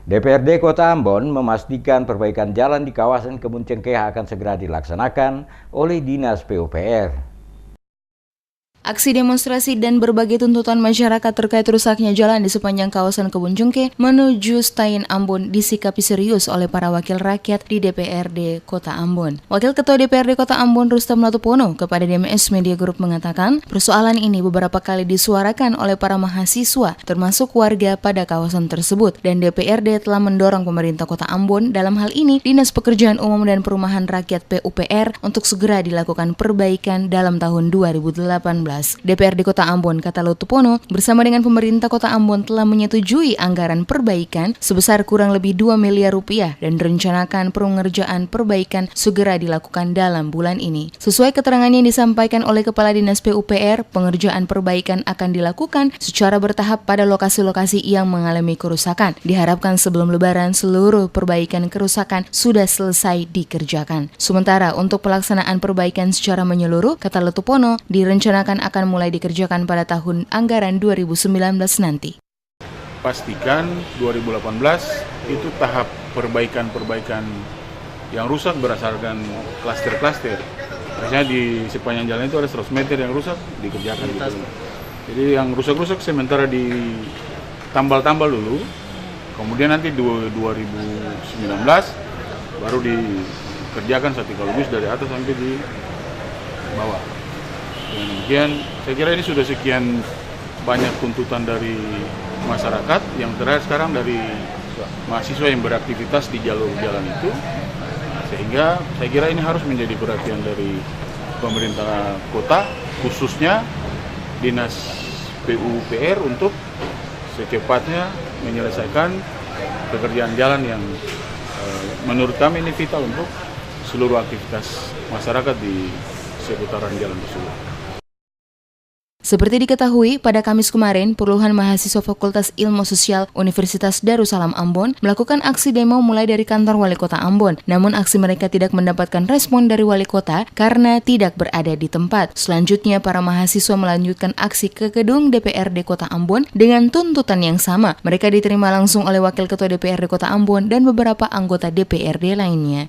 DPRD Kota Ambon memastikan perbaikan jalan di kawasan Kebun Cengkeh akan segera dilaksanakan oleh Dinas PUPR. Aksi demonstrasi dan berbagai tuntutan masyarakat terkait rusaknya jalan di sepanjang kawasan Kebun Cengkeh menuju Stain Ambon disikapi serius oleh para wakil rakyat di DPRD Kota Ambon. Wakil Ketua DPRD Kota Ambon Rustam Latupono kepada DMS Media Group mengatakan, persoalan ini beberapa kali disuarakan oleh para mahasiswa termasuk warga pada kawasan tersebut, dan DPRD telah mendorong pemerintah Kota Ambon, dalam hal ini Dinas Pekerjaan Umum dan Perumahan Rakyat PUPR, untuk segera dilakukan perbaikan dalam tahun 2018. DPRD Kota Ambon, kata Latupono, bersama dengan pemerintah Kota Ambon telah menyetujui anggaran perbaikan sebesar kurang lebih 2 miliar rupiah dan direncanakan pengerjaan perbaikan segera dilakukan dalam bulan ini. Sesuai keterangan yang disampaikan oleh Kepala Dinas PUPR, pengerjaan perbaikan akan dilakukan secara bertahap pada lokasi-lokasi yang mengalami kerusakan. Diharapkan sebelum Lebaran seluruh perbaikan kerusakan sudah selesai dikerjakan. Sementara untuk pelaksanaan perbaikan secara menyeluruh, kata Latupono, direncanakan akan mulai dikerjakan pada tahun anggaran 2019 nanti. Pastikan 2018 itu tahap perbaikan-perbaikan yang rusak berdasarkan klaster-klaster. Misalnya di sepanjang jalan itu ada 100 meter yang rusak, dikerjakan gitu. Jadi yang rusak-rusak sementara ditambal-tambal dulu, kemudian nanti 2019 baru dikerjakan sekaligus dari atas sampai di bawah. Kemudian saya kira ini sudah sekian banyak tuntutan dari masyarakat, yang terakhir sekarang dari mahasiswa yang beraktivitas di jalur jalan itu, sehingga saya kira ini harus menjadi perhatian dari pemerintah kota, khususnya Dinas PUPR, untuk secepatnya menyelesaikan pekerjaan jalan yang menurut kami ini vital untuk seluruh aktivitas masyarakat di seputaran jalan tersebut. Seperti diketahui, pada Kamis kemarin, puluhan mahasiswa Fakultas Ilmu Sosial Universitas Darussalam Ambon melakukan aksi demo mulai dari kantor Wali Kota Ambon. Namun aksi mereka tidak mendapatkan respon dari Wali Kota karena tidak berada di tempat. Selanjutnya, para mahasiswa melanjutkan aksi ke gedung DPRD Kota Ambon dengan tuntutan yang sama. Mereka diterima langsung oleh Wakil Ketua DPRD Kota Ambon dan beberapa anggota DPRD lainnya.